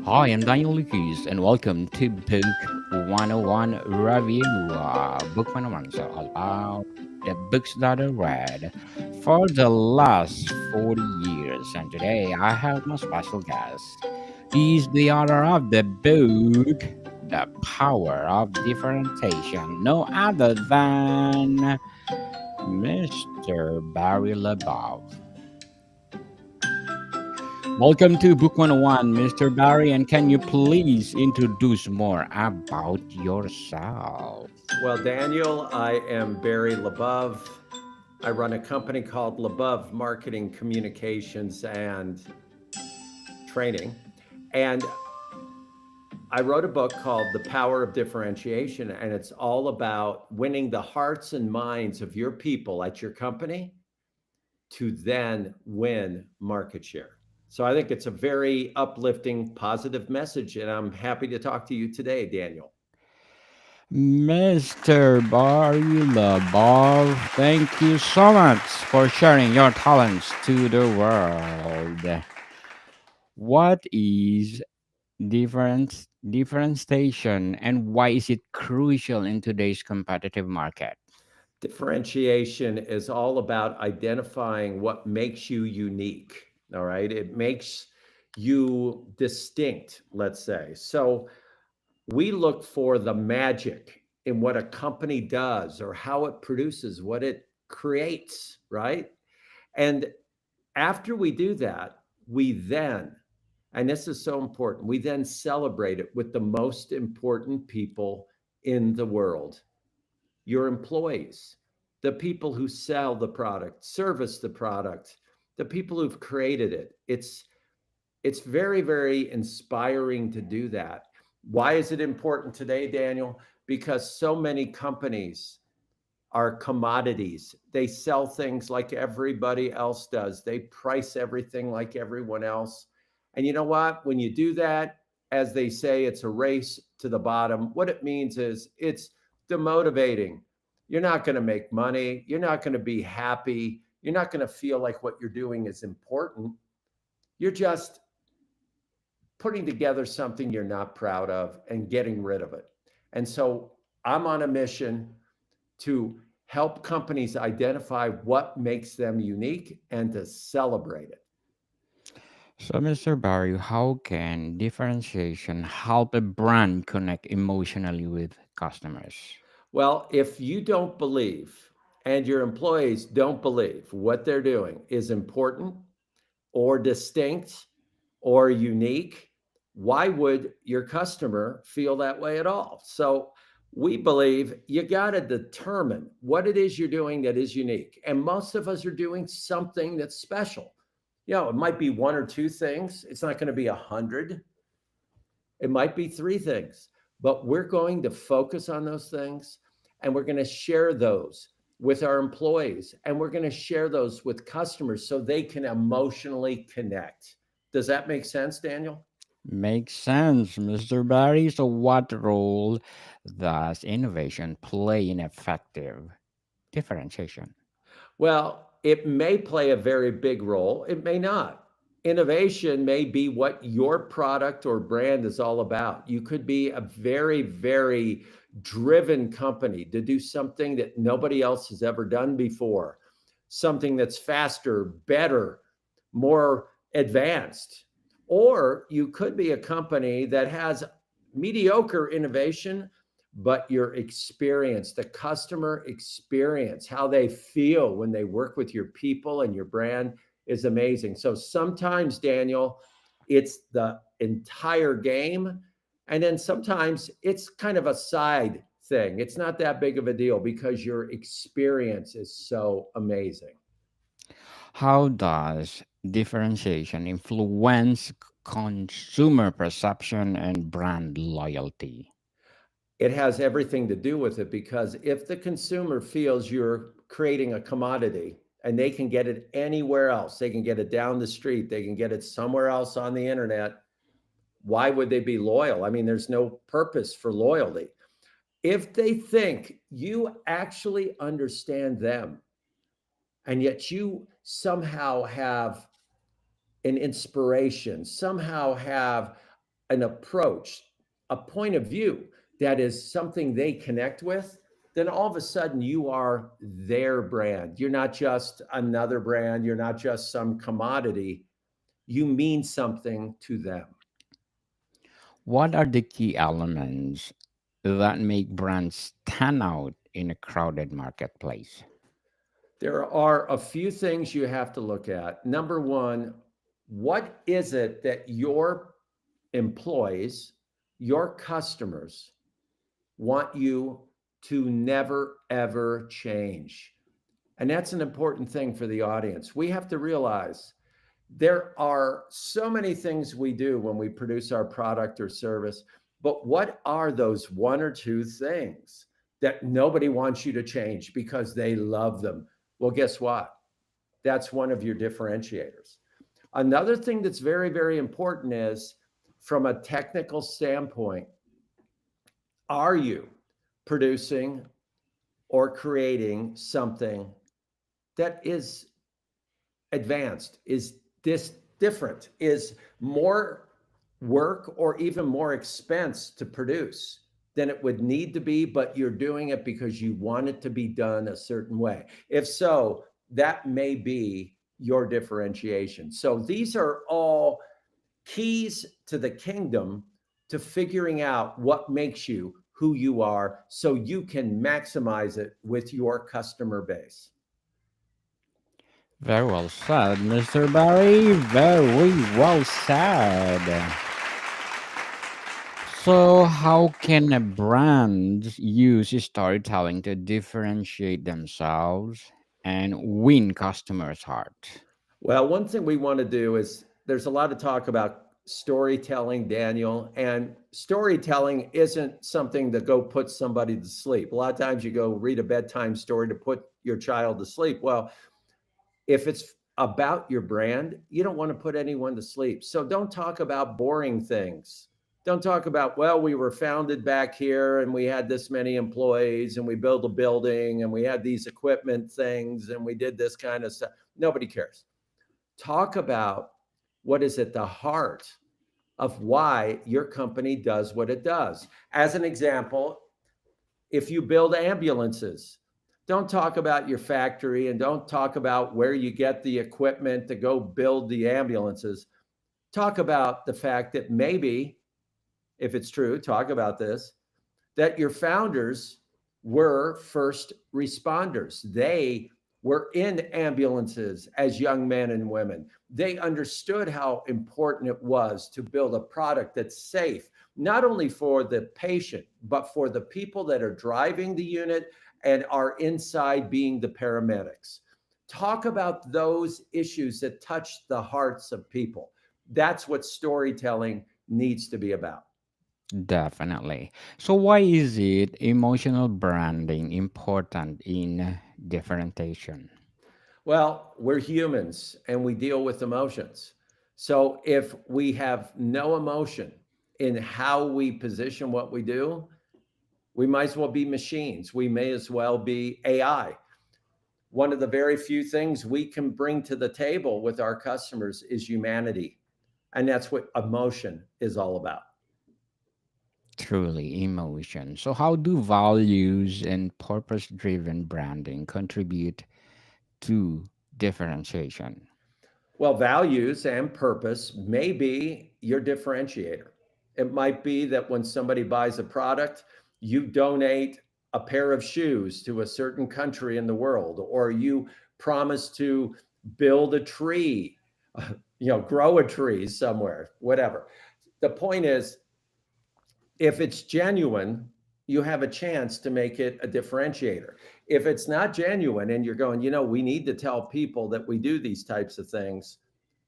Hi, I'm Daniel Lucas, and welcome to Book 101 Review. Book 101 is all about the books that I read for the last 40 years. And today I have my special guest. He's the author of the book, The Power of Differentiation, no other than Mr. Barry LeBov. Welcome to Book 101, Mr. Barry, and can you please introduce more about yourself? Well, Daniel, I am Barry LeBov. I run a company called LeBov Marketing Communications and Training. And I wrote a book called The Power of Differentiation, and it's all about winning the hearts and minds of your people at your company to then win market share. So I think it's a very uplifting, positive message, and I'm happy to talk to you today, Daniel. Mr. Barry Labov, thank you so much for sharing your talents to the world. What is differentiation and why is it crucial in today's competitive market? Differentiation is all about identifying what makes you unique. All right. It makes you distinct, let's say. So we look for the magic in what a company does or how it produces, what it creates, right? And after we do that, we then, and this is so important, we then celebrate it with the most important people in the world, your employees, the people who sell the product, service the product, the people who've created it. It's very, very inspiring to do that. Why is it important today, Daniel? Because so many companies are commodities. They sell things like everybody else does. They price everything like everyone else. And you know what? When you do that, as they say, it's a race to the bottom. What it means is it's demotivating. You're not going to make money. You're not going to be happy. You're not going to feel like what you're doing is important. You're just putting together something you're not proud of and getting rid of it. And so I'm on a mission to help companies identify what makes them unique and to celebrate it. So, Mr. Barry, how can differentiation help a brand connect emotionally with customers? Well, if you don't believe and your employees don't believe what they're doing is important or distinct or unique, why would your customer feel that way at all? So we believe you got to determine what it is you're doing that is unique. And most of us are doing something that's special. It might be one or two things. It's not going to be 100. It might be three things, but we're going to focus on those things and we're going to share those with our employees and we're going to share those with customers so they can emotionally connect. Does that make sense, Daniel? Makes sense, Mr. Barry. So, what role does innovation play in effective differentiation? Well, it may play a very big role, it may not. Innovation may be what your product or brand is all about. You could be a very, very driven company to do something that nobody else has ever done before, something that's faster, better, more advanced. Or you could be a company that has mediocre innovation, but your experience, the customer experience, how they feel when they work with your people and your brand is amazing. So sometimes, Daniel, it's the entire game. And then sometimes it's kind of a side thing. It's not that big of a deal because your experience is so amazing. How does differentiation influence consumer perception and brand loyalty? It has everything to do with it because if the consumer feels you're creating a commodity and they can get it anywhere else, they can get it down the street, they can get it somewhere else on the internet, why would they be loyal? I mean, there's no purpose for loyalty. If they think you actually understand them and yet you somehow have an inspiration, somehow have an approach, a point of view that is something they connect with, then all of a sudden you are their brand. You're not just another brand, you're not just some commodity, you mean something to them. What are the key elements that make brands stand out in a crowded marketplace? There are a few things you have to look at. Number one, what is it that your employees, your customers want you to never, ever change? And that's an important thing for the audience. We have to realize there are so many things we do when we produce our product or service, but what are those one or two things that nobody wants you to change because they love them? Well, guess what? That's one of your differentiators. Another thing that's very, very important is from a technical standpoint, are you producing or creating something that is advanced, is this different, is more work or even more expense to produce than it would need to be, but you're doing it because you want it to be done a certain way? If so, that may be your differentiation. So these are all keys to the kingdom to figuring out what makes you who you are so you can maximize it with your customer base. Very well said, Mr. Barry. Very well said. So, how can a brand use storytelling to differentiate themselves and win customers' heart? Well, one thing we want to do is there's a lot of talk about storytelling, Daniel, and storytelling isn't something to go put somebody to sleep. A lot of times you go read a bedtime story to put your child to sleep. Well, if it's about your brand, you don't want to put anyone to sleep. So don't talk about boring things. Don't talk about, well, we were founded back here and we had this many employees and we built a building and we had these equipment things and we did this kind of stuff. Nobody cares. Talk about what is at the heart of why your company does what it does. As an example, if you build ambulances, don't talk about your factory and don't talk about where you get the equipment to go build the ambulances. Talk about the fact that maybe, if it's true, talk about this, that your founders were first responders. They were in ambulances as young men and women. They understood how important it was to build a product that's safe, not only for the patient, but for the people that are driving the unit and are inside being the paramedics. Talk about those issues that touch the hearts of people. That's what storytelling needs to be about. Definitely. So, why is it emotional branding important in differentiation? Well, we're humans and we deal with emotions. So if we have no emotion in how we position what we do, we might as well be machines. We may as well be AI. One of the very few things we can bring to the table with our customers is humanity. And that's what emotion is all about. Truly, emotion. So, how do values and purpose driven branding contribute to differentiation? Well, values and purpose may be your differentiator. It might be that when somebody buys a product, you donate a pair of shoes to a certain country in the world, or you promise to build a tree, grow a tree somewhere, whatever. The point is, if it's genuine, you have a chance to make it a differentiator. If it's not genuine and you're going, we need to tell people that we do these types of things,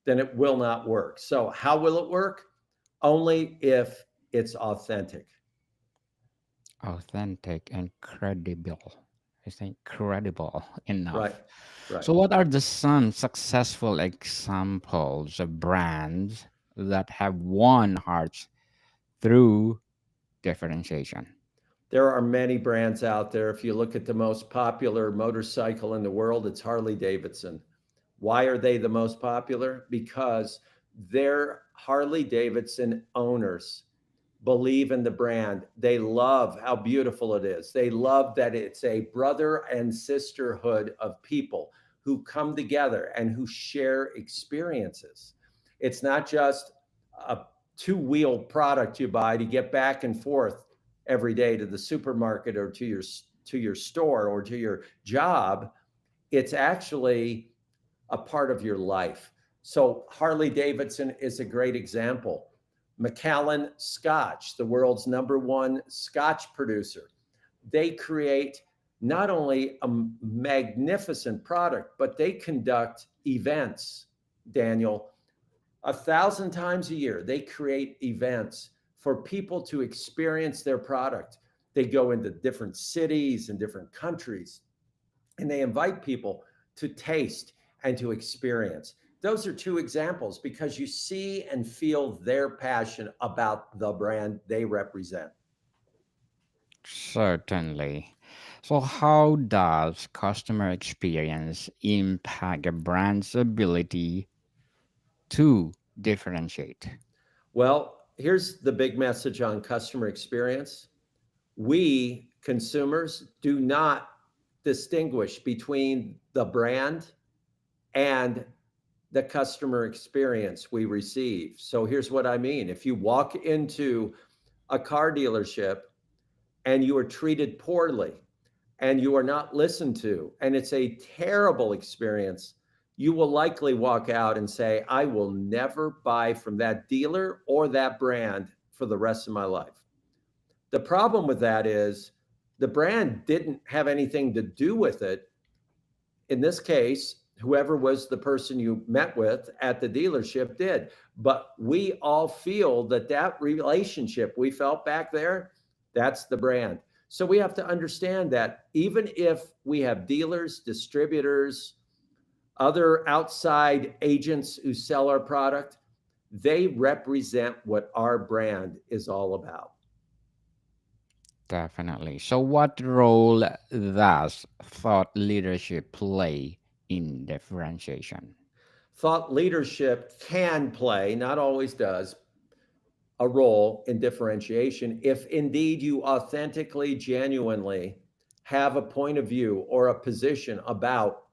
then it will not work. So, how will it work? Only if it's authentic. Authentic and credible. I think credible Right. enough. Right. So, what are some successful examples of brands that have won hearts through differentiation? There are many brands out there. If you look at the most popular motorcycle in the world, it's Harley Davidson. Why are they the most popular? Because their Harley Davidson owners believe in the brand. They love how beautiful it is. They love that it's a brother and sisterhood of people who come together and who share experiences. It's not just a two-wheel product you buy to get back and forth every day to the supermarket or to your store or to your job. It's actually a part of your life. So Harley Davidson is a great example. Macallan Scotch, the world's number one Scotch producer, they create not only a magnificent product, but they conduct events, Daniel, 1,000 times a year. They create events for people to experience their product. They go into different cities and different countries and they invite people to taste and to experience. Those are two examples because you see and feel their passion about the brand they represent. Certainly. So, how does customer experience impact a brand's ability to differentiate? Well, here's the big message on customer experience. We consumers do not distinguish between the brand and the customer experience we receive. So here's what I mean. If you walk into a car dealership and you are treated poorly and you are not listened to, and it's a terrible experience, you will likely walk out and say, I will never buy from that dealer or that brand for the rest of my life. The problem with that is the brand didn't have anything to do with it. In this case, whoever was the person you met with at the dealership did. But we all feel that that relationship we felt back there, that's the brand. So we have to understand that even if we have dealers, distributors, other outside agents who sell our product, they represent what our brand is all about. Definitely. So, what role does thought leadership play in differentiation? Thought leadership can play, not always does, a role in differentiation if indeed you authentically, genuinely have a point of view or a position about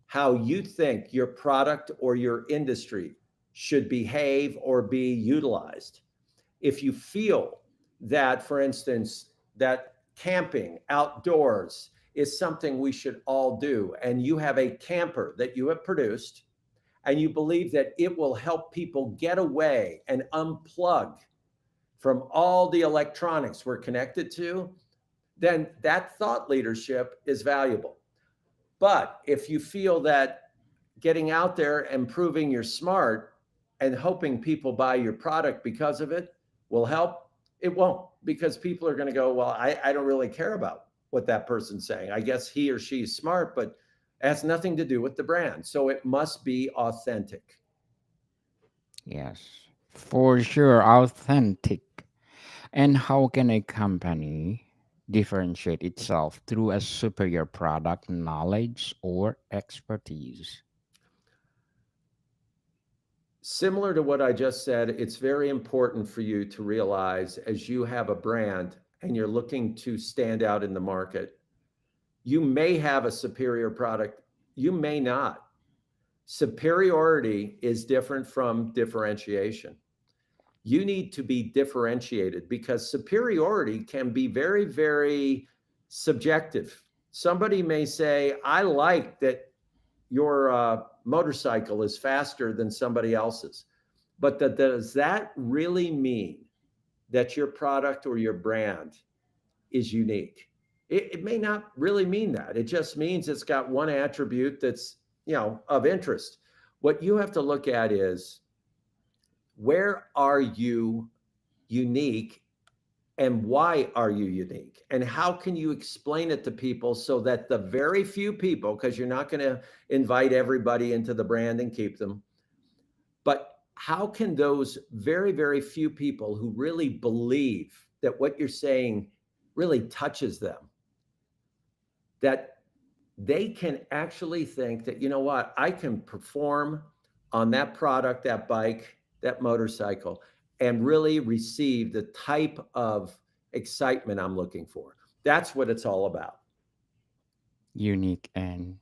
how you think your product or your industry should behave or be utilized. If you feel that, for instance, that camping outdoors is something we should all do, and you have a camper that you have produced, and you believe that it will help people get away and unplug from all the electronics we're connected to, then that thought leadership is valuable. But if you feel that getting out there and proving you're smart and hoping people buy your product because of it will help, it won't, because people are going to go, well, I don't really care about what that person's saying. I guess he or she's smart, but it has nothing to do with the brand. So it must be authentic. Yes, for sure, authentic. And how can a company differentiate itself through a superior product knowledge or expertise? Similar to what I just said, it's very important for you to realize as you have a brand and you're looking to stand out in the market, you may have a superior product, you may not. Superiority is different from differentiation. You need to be differentiated because superiority can be very, very subjective. Somebody may say, I like that your motorcycle is faster than somebody else's. But does that really mean that your product or your brand is unique? It may not really mean that. It just means it's got one attribute that's, of interest. What you have to look at is where are you unique and why are you unique? And how can you explain it to people so that the very few people, because you're not going to invite everybody into the brand and keep them, but how can those very, very few people who really believe that what you're saying really touches them, that they can actually think that, you know what, I can perform on that product, that bike, that motorcycle, and really receive the type of excitement I'm looking for. That's what it's all about. Unique and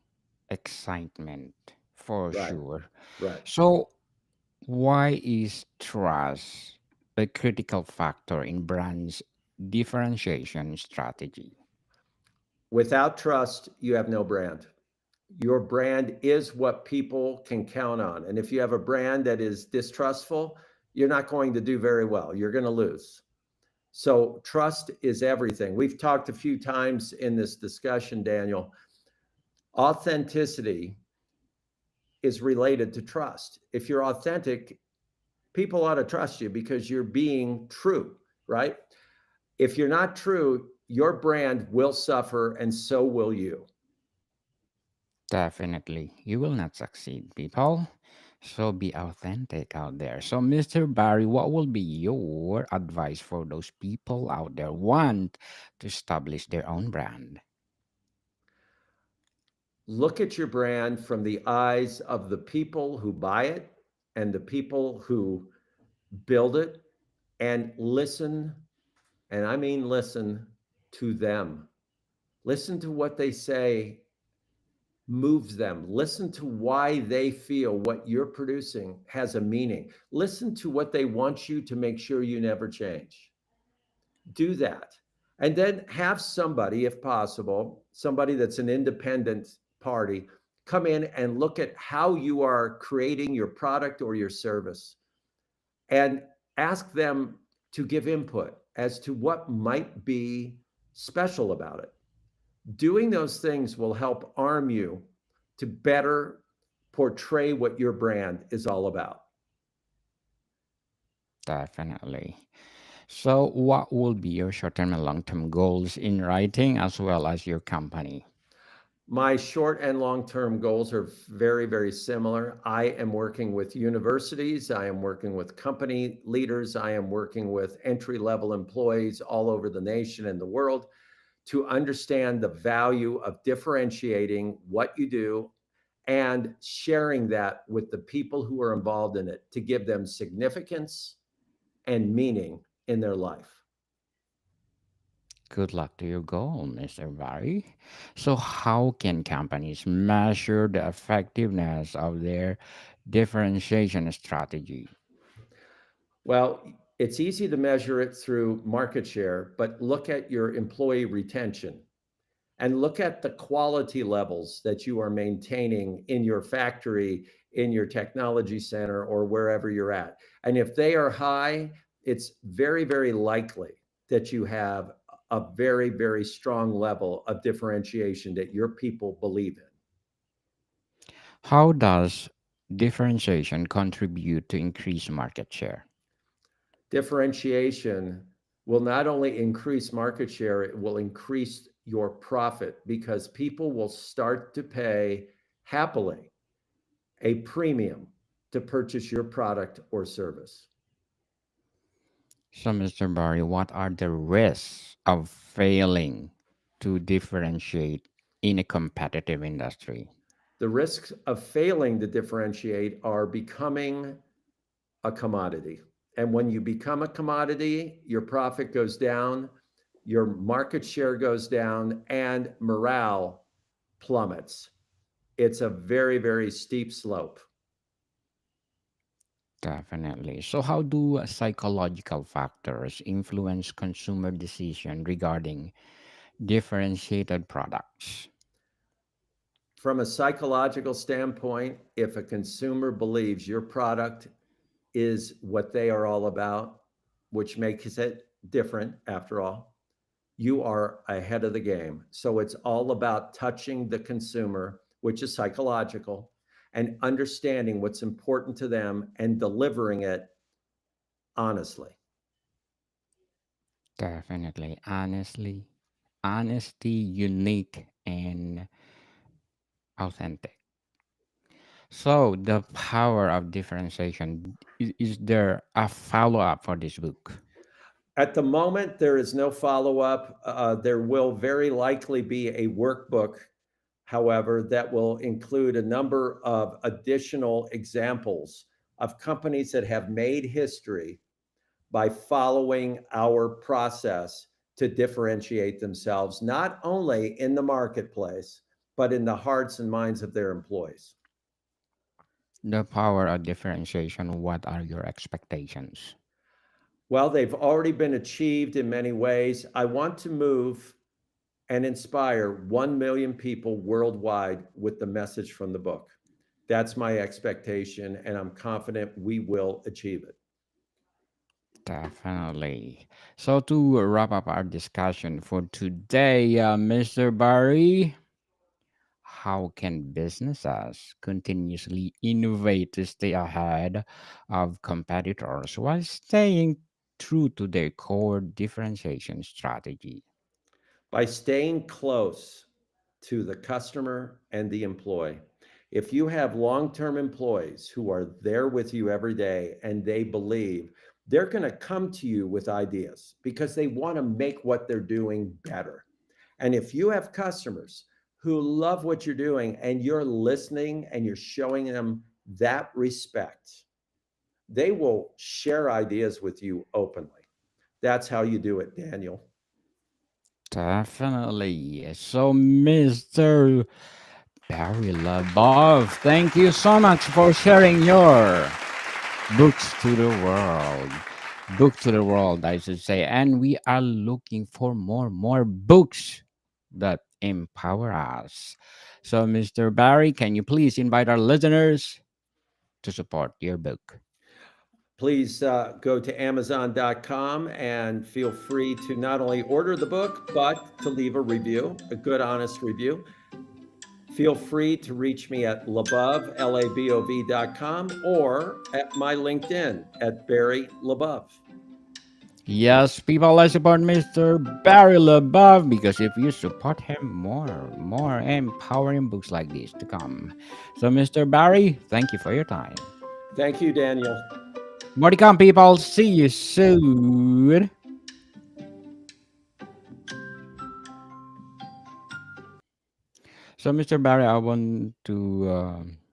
excitement for Right, sure. right. So, why is trust a critical factor in brands' differentiation strategy? Without trust, you have no brand. Your brand is what people can count on. And if you have a brand that is distrustful, you're not going to do very well. You're going to lose. So, trust is everything. We've talked a few times in this discussion, Daniel. Authenticity is related to trust. If you're authentic, people ought to trust you because you're being true, right? If you're not true, your brand will suffer and so will you. Definitely, you will not succeed, people. So be authentic out there. So, Mr. Barry, what will be your advice for those people out there want to establish their own brand? Look at your brand from the eyes of the people who buy it and the people who build it, and listen, and I mean listen to them. Listen to what they say moves them. Listen to why they feel what you're producing has a meaning. Listen to what they want you to make sure you never change. Do that. And then have somebody, if possible, somebody that's an independent party, come in and look at how you are creating your product or your service and ask them to give input as to what might be special about it. Doing those things will help arm you to better portray what your brand is all about. Definitely. So, what will be your short term and long term goals in writing as well as your company? My short and long term goals are very, very similar. I am working with universities, I am working with company leaders, I am working with entry level employees all over the nation and the world to understand the value of differentiating what you do and sharing that with the people who are involved in it to give them significance and meaning in their life. Good luck to your goal, Mr. Barry. So, how can companies measure the effectiveness of their differentiation strategy? Well, it's easy to measure it through market share, but look at your employee retention and look at the quality levels that you are maintaining in your factory, in your technology center, or wherever you're at. And if they are high, it's very, very likely that you have a very, very strong level of differentiation that your people believe in. How does differentiation contribute to increase market share? Differentiation will not only increase market share, it will increase your profit because people will start to pay happily a premium to purchase your product or service. So, Mr. Barry, what are the risks of failing to differentiate in a competitive industry? The risks of failing to differentiate are becoming a commodity. And when you become a commodity, your profit goes down, your market share goes down, and morale plummets. It's a very, very steep slope. Definitely. So, how do psychological factors influence consumer decision regarding differentiated products? From a psychological standpoint, if a consumer believes your product is what they are all about, which makes it different after all, you are ahead of the game. So it's all about touching the consumer, which is psychological, and understanding what's important to them and delivering it honestly. Definitely. Honestly, honesty, unique, and authentic. So, the power of differentiation is there a follow up for this book? At the moment, there is no follow up. There will very likely be a workbook, however, that will include a number of additional examples of companies that have made history by following our process to differentiate themselves, not only in the marketplace, but in the hearts and minds of their employees. The power of differentiation. What are your expectations? Well, they've already been achieved in many ways. I want to move and inspire 1 million people worldwide with the message from the book. That's my expectation, and I'm confident we will achieve it. Definitely. So to wrap up our discussion for today, Mr. Barry, how can businesses continuously innovate to stay ahead of competitors while staying true to their core differentiation strategy? By staying close to the customer and the employee. If you have long term employees who are there with you every day and they believe, they're going to come to you with ideas because they want to make what they're doing better. And if you have customers who love what you're doing and you're listening and you're showing them that respect, they will share ideas with you openly. That's how you do it, Daniel. Definitely. So, Mr. Barry Labov, thank you so much for sharing your books to the world. Book to the world, I should say. And we are looking for more books that empower us. So, Mr. Barry, can you please invite our listeners to support your book? Please go to Amazon.com and feel free to not only order the book, but to leave a review, a good, honest review. Feel free to reach me at labov.com or at my LinkedIn at Barry Labov. Yes, people, let's support Mr. Barry LeBeouf because if you support him, more empowering books like this to come. So, Mr. Barry, thank you for your time. Thank you, Daniel. More to come, people. See you soon. So, Mr. Barry, I want to